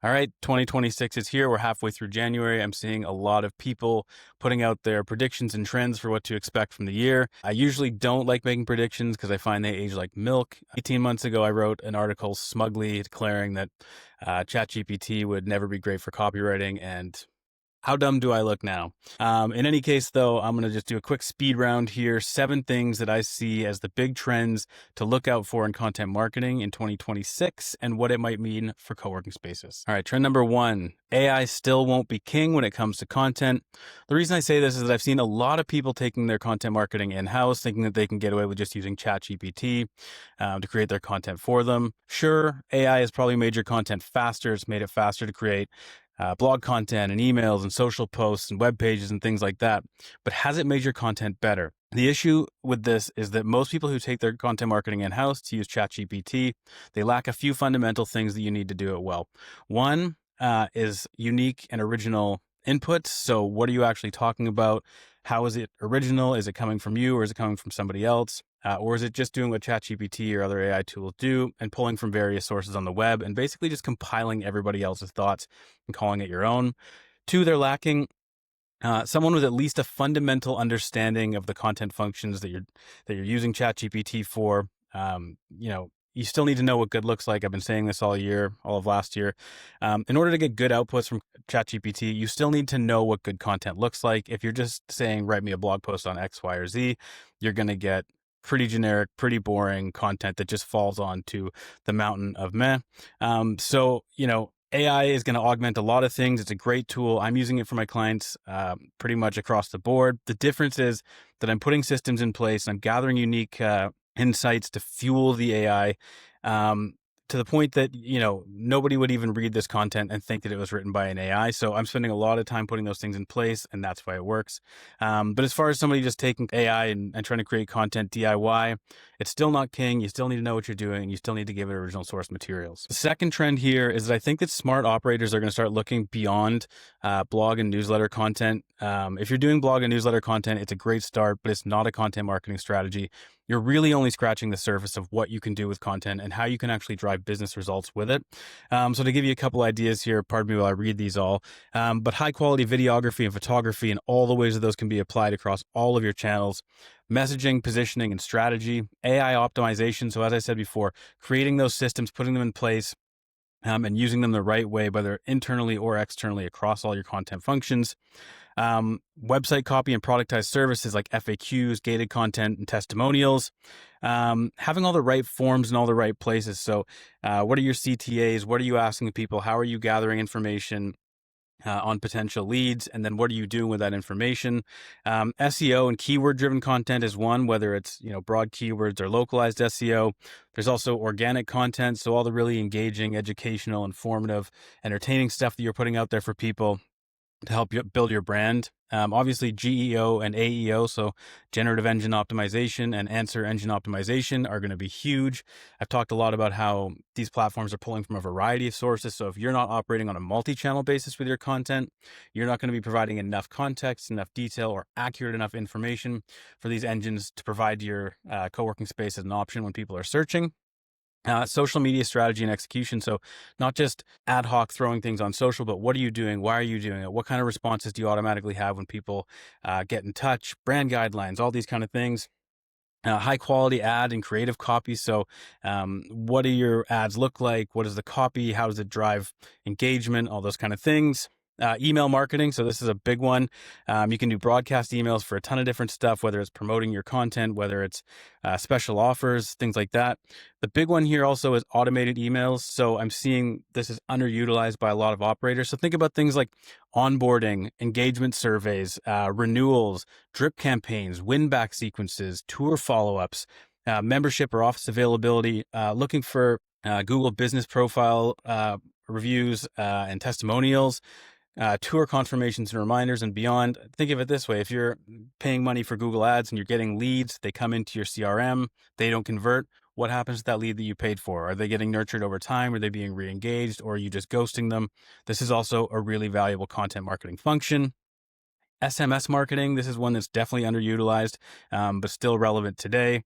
All right, 2026 is here. We're halfway through January. I'm seeing a lot of people putting out their predictions and trends for what to expect from the year. I usually don't like making predictions because I find they age like milk. 18 months ago, I wrote an article smugly declaring that ChatGPT would never be great for copywriting, and how dumb do I look now? In any case, though, I'm going to just do a quick speed round here. 7 things that I see as the big trends to look out for in content marketing in 2026 and what it might mean for co-working spaces. All right, trend number 1, AI still won't be king when it comes to content. The reason I say this is that I've seen a lot of people taking their content marketing in-house, thinking that they can get away with just using ChatGPT to create their content for them. Sure, AI has probably made your content faster. It's made it faster to create blog content and emails and social posts and web pages and things like that. But has it made your content better? The issue with this is that most people who take their content marketing in-house to use ChatGPT, they lack a few fundamental things that you need to do it well. One is unique and original inputs. So what are you actually talking about? How is it original? Is it coming from you or is it coming from somebody else? Or is it just doing what ChatGPT or other AI tools do and pulling from various sources on the web and basically just compiling everybody else's thoughts and calling it your own? 2, they're lacking someone with at least a fundamental understanding of the content functions that you're using ChatGPT for. You still need to know what good looks like. I've been saying this all year, all of last year. In order to get good outputs from ChatGPT, you still need to know what good content looks like. If you're just saying, write me a blog post on X, Y, or Z, you're going to get pretty generic, pretty boring content that just falls onto the mountain of meh. AI is going to augment a lot of things. It's a great tool. I'm using it for my clients pretty much across the board. The difference is that I'm putting systems in place. And I'm gathering unique insights to fuel the AI to the point that, nobody would even read this content and think that it was written by an AI. So I'm spending a lot of time putting those things in place, and that's why it works. But as far as somebody just taking AI and trying to create content DIY, it's still not king. You still need to know what you're doing. You still need to give it original source materials. The second trend here is that I think that smart operators are going to start looking beyond blog and newsletter content. If you're doing blog and newsletter content, it's a great start, but it's not a content marketing strategy. You're really only scratching the surface of what you can do with content and how you can actually drive business results with it. So to give you a couple ideas here, pardon me while I read these all, but high quality videography and photography and all the ways that those can be applied across all of your channels, messaging, positioning, and strategy, AI optimization. So as I said before, creating those systems, putting them in place, and using them the right way, whether internally or externally across all your content functions. Website copy and productized services like FAQs, gated content, and testimonials. Having all the right forms in all the right places. So what are your CTAs? What are you asking people? How are you gathering information on potential leads? And then what are you doing with that information? SEO and keyword driven content is one, whether it's, broad keywords or localized SEO. There's also organic content. So all the really engaging, educational, informative, entertaining stuff that you're putting out there for people to help you build your brand. Obviously GEO and AEO, so generative engine optimization and answer engine optimization, are going to be huge. I've talked a lot about how these platforms are pulling from a variety of sources. So if you're not operating on a multi-channel basis with your content, you're not going to be providing enough context, enough detail, or accurate enough information for these engines to provide your co-working space as an option when people are searching. Social media strategy and execution. So not just ad hoc throwing things on social, but what are you doing? Why are you doing it? What kind of responses do you automatically have when people get in touch? Brand guidelines, all these kind of things. High quality ad and creative copy. So what do your ads look like? What is the copy? How does it drive engagement? All those kind of things. Email marketing. So this is a big one. You can do broadcast emails for a ton of different stuff, whether it's promoting your content, whether it's special offers, things like that. The big one here also is automated emails. So I'm seeing this is underutilized by a lot of operators. So think about things like onboarding, engagement surveys, renewals, drip campaigns, win-back sequences, tour follow-ups, membership or office availability, looking for Google business profile reviews and testimonials, tour confirmations and reminders, and beyond. Think of it this way. If you're paying money for Google ads and you're getting leads, they come into your CRM, they don't convert. What happens to that lead that you paid for? Are they getting nurtured over time? Are they being re-engaged, or are you just ghosting them? This is also a really valuable content marketing function. SMS marketing, this is one that's definitely underutilized, but still relevant today.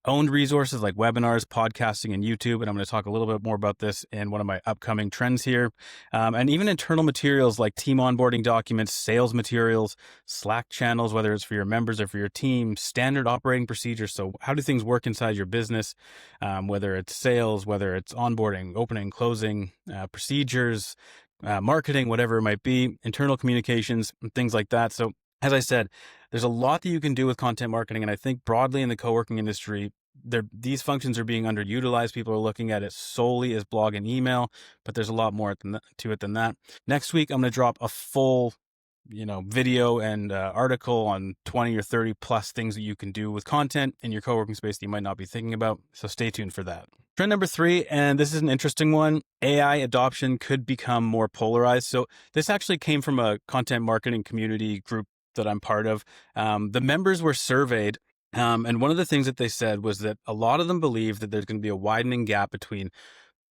Owned resources like webinars, podcasting, and YouTube. And I'm going to talk a little bit more about this in one of my upcoming trends here. And even internal materials like team onboarding documents, sales materials, Slack channels, whether it's for your members or for your team, standard operating procedures. So how do things work inside your business? Whether it's sales, whether it's onboarding, opening, closing, procedures, marketing, whatever it might be, internal communications, and things like that. So as I said, there's a lot that you can do with content marketing. And I think broadly in the co-working industry, these functions are being underutilized. People are looking at it solely as blog and email, but there's a lot more to it than that. Next week, I'm going to drop a full video and article on 20 or 30 plus things that you can do with content in your co-working space that you might not be thinking about. So stay tuned for that. Trend number 3, and this is an interesting one, AI adoption could become more polarized. So this actually came from a content marketing community group that I'm part of. The members were surveyed, and one of the things that they said was that a lot of them believe that there's going to be a widening gap between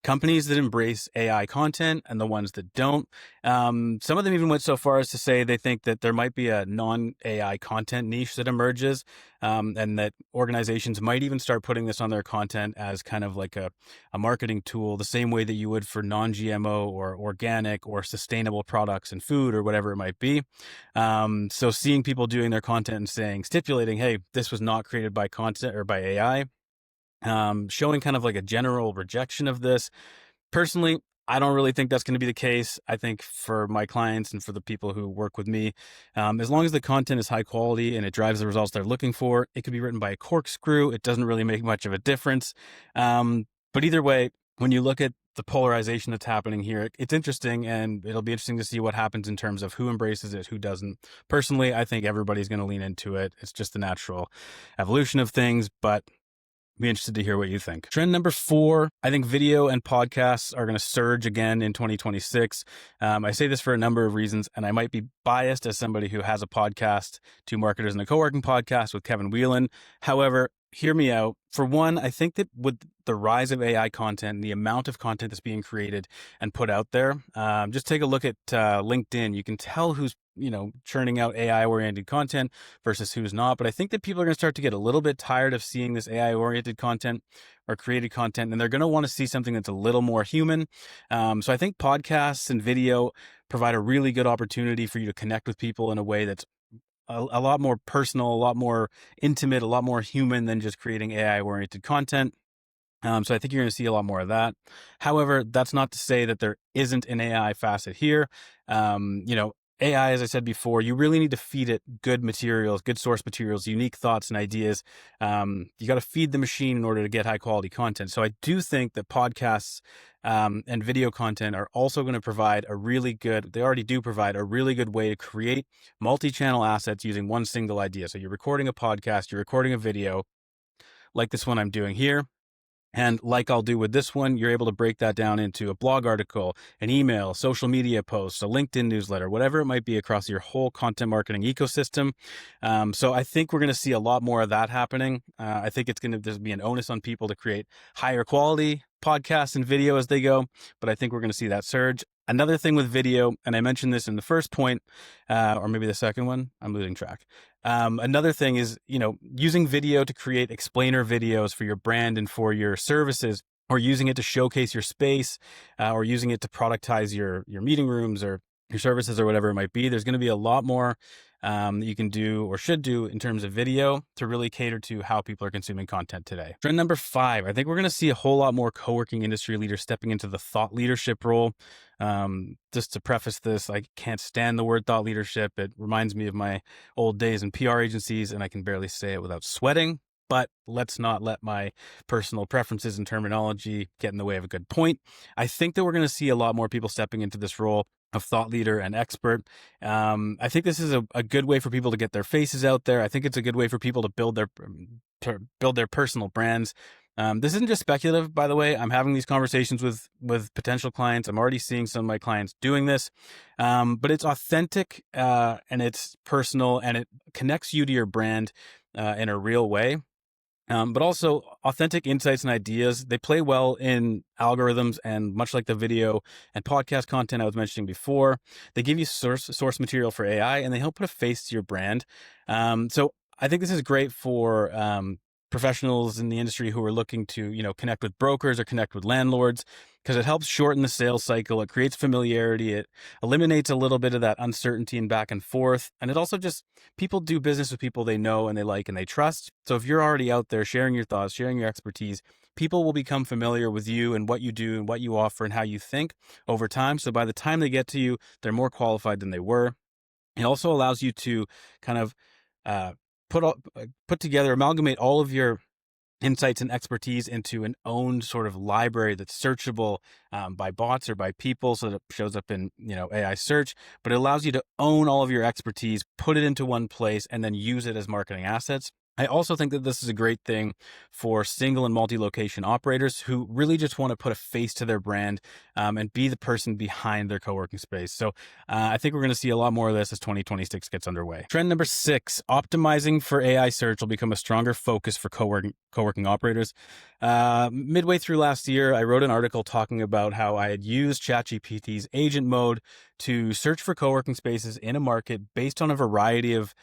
companies that embrace AI content and the ones that don't. Some of them even went so far as to say they think that there might be a non-AI content niche that emerges, and that organizations might even start putting this on their content as kind of like a marketing tool, the same way that you would for non-GMO or organic or sustainable products and food or whatever it might be. So seeing people doing their content and stipulating, hey, this was not created by content or by AI, showing kind of like a general rejection of this. Personally, I don't really think that's going to be the case. I think for my clients and for the people who work with me, as long as the content is high quality and it drives the results they're looking for, it could be written by a corkscrew. It doesn't really make much of a difference. But either way, when you look at the polarization that's happening here, it's interesting, and it'll be interesting to see what happens in terms of who embraces it, who doesn't. Personally, I think everybody's going to lean into it. It's just the natural evolution of things, but be interested to hear what you think. Trend number 4, I think video and podcasts are going to surge again in 2026. I say this for a number of reasons, and I might be biased as somebody who has a podcast, Two Marketers and a Co-working podcast with Kevin Whelan. However, hear me out. For one, I think that with the rise of AI content and the amount of content that's being created and put out there, just take a look at LinkedIn. You can tell who's churning out AI-oriented content versus who's not. But I think that people are going to start to get a little bit tired of seeing this AI-oriented content or created content, and they're going to want to see something that's a little more human. So I think podcasts and video provide a really good opportunity for you to connect with people in a way that's a lot more personal, a lot more intimate, a lot more human than just creating AI-oriented content. So I think you're going to see a lot more of that. However, that's not to say that there isn't an AI facet here. AI, as I said before, you really need to feed it good materials, good source materials, unique thoughts and ideas. You got to feed the machine in order to get high quality content. So I do think that podcasts and video content are also going to provide they already do provide a really good way to create multi-channel assets using one single idea. So you're recording a podcast, you're recording a video like this one I'm doing here. And like I'll do with this one, you're able to break that down into a blog article, an email, social media posts, a LinkedIn newsletter, whatever it might be across your whole content marketing ecosystem. So I think we're going to see a lot more of that happening. I think there's be an onus on people to create higher quality podcasts and video as they go, but I think we're going to see that surge. Another thing with video, and I mentioned this in the first point, or maybe the second one, I'm losing track. Another thing is, using video to create explainer videos for your brand and for your services, or using it to showcase your space, or using it to productize your meeting rooms or your services or whatever it might be. There's going to be a lot more that you can do or should do in terms of video to really cater to how people are consuming content today. Trend number 5, I think we're going to see a whole lot more co-working industry leaders stepping into the thought leadership role. Just to preface this, I can't stand the word thought leadership. It reminds me of my old days in PR agencies, and I can barely say it without sweating. But let's not let my personal preferences and terminology get in the way of a good point. I think that we're going to see a lot more people stepping into this role of thought leader and expert. I think this is a good way for people to get their faces out there. I think it's a good way for people to build their personal brands. This isn't just speculative, by the way. I'm having these conversations with potential clients. I'm already seeing some of my clients doing this, but it's authentic and it's personal, and it connects you to your brand in a real way. But also authentic insights and ideas. They play well in algorithms, and much like the video and podcast content I was mentioning before, they give you source material for AI, and they help put a face to your brand. So I think this is great for professionals in the industry who are looking to, connect with brokers or connect with landlords, because it helps shorten the sales cycle. It creates familiarity. It eliminates a little bit of that uncertainty and back and forth. And it also just, people do business with people they know and they like and they trust. So if you're already out there sharing your thoughts, sharing your expertise, people will become familiar with you and what you do and what you offer and how you think over time. So by the time they get to you, they're more qualified than they were. It also allows you to kind of uh, put together, amalgamate all of your insights and expertise into an owned sort of library that's searchable by bots or by people, so that it shows up in AI search. But it allows you to own all of your expertise, put it into one place, and then use it as marketing assets. I also think that this is a great thing for single and multi-location operators who really just want to put a face to their brand and be the person behind their co-working space. So I think we're going to see a lot more of this as 2026 gets underway. Trend number 6, optimizing for AI search will become a stronger focus for co-working operators. Midway through last year, I wrote an article talking about how I had used ChatGPT's agent mode to search for co-working spaces in a market based on a variety of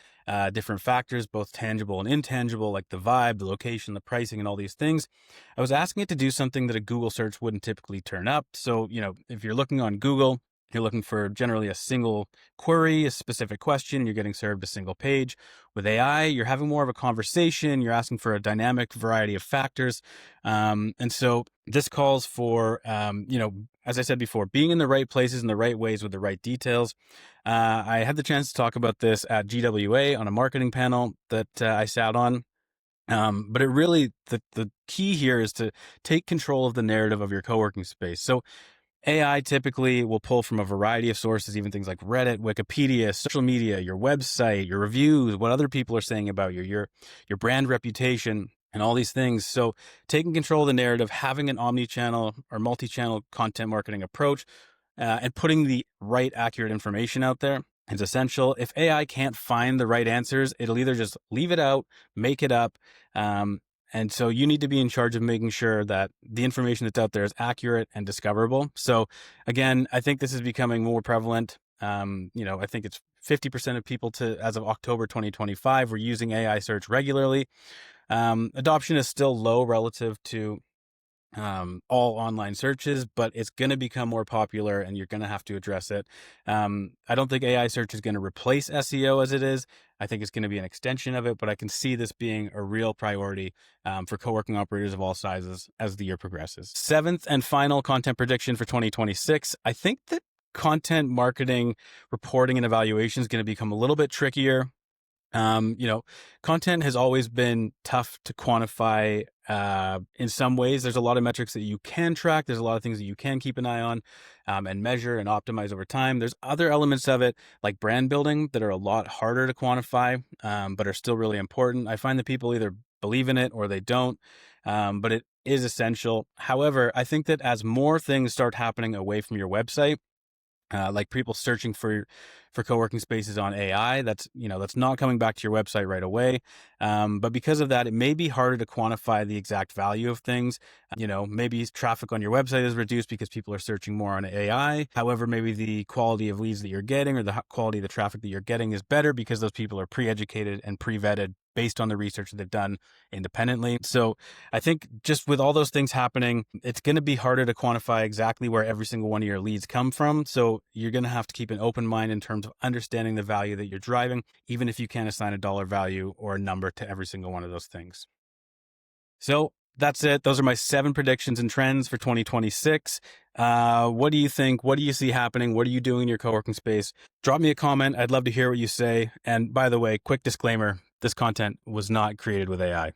different factors, both tangible and intangible, like the vibe, the location, the pricing, and all these things. I was asking it to do something that a Google search wouldn't typically turn up. So, if you're looking on Google, you're looking for generally a single query, a specific question, you're getting served a single page. With AI, you're having more of a conversation, you're asking for a dynamic variety of factors. And so this calls for, as I said before, being in the right places in the right ways with the right details. I had the chance to talk about this at GWA on a marketing panel that I sat on. But it really, the key here is to take control of the narrative of your co-working space. So AI typically will pull from a variety of sources, even things like Reddit, Wikipedia, social media, your website, your reviews, what other people are saying about you, your brand reputation, and all these things. So taking control of the narrative, having an omni-channel or multi-channel content marketing approach, and putting the right accurate information out there is essential. If AI can't find the right answers, it'll either just leave it out, make it up. And so you need to be in charge of making sure that the information that's out there is accurate and discoverable. So again, I think this is becoming more prevalent. I think it's 50% of people as of October 2025 were using AI search regularly. Adoption is still low relative to all online searches, but it's going to become more popular and you're going to have to address it. I don't think AI search is going to replace SEO as it is. I think it's going to be an extension of it, but I can see this being a real priority for co-working operators of all sizes as the year progresses. 7th and final content prediction for 2026. I think that content marketing, reporting, and evaluation is going to become a little bit trickier. Content has always been tough to quantify. In some ways, there's a lot of metrics that you can track. There's a lot of things that you can keep an eye on, and measure and optimize over time. There's other elements of it, like brand building, that are a lot harder to quantify, but are still really important. I find that people either believe in it or they don't, but it is essential. However, I think that as more things start happening away from your website, like people searching for co-working spaces on AI, that's not coming back to your website right away. But because of that, it may be harder to quantify the exact value of things. Maybe traffic on your website is reduced because people are searching more on AI. However, maybe the quality of leads that you're getting or the quality of the traffic that you're getting is better because those people are pre-educated and pre-vetted based on the research that they've done independently. So I think just with all those things happening, it's going to be harder to quantify exactly where every single one of your leads come from. So you're going to have to keep an open mind in terms of understanding the value that you're driving, even if you can't assign a dollar value or a number to every single one of those things. So that's it. Those are my 7 predictions and trends for 2026. What do you think? What do you see happening? What are you doing in your co-working space? Drop me a comment. I'd love to hear what you say. And by the way, quick disclaimer, this content was not created with AI.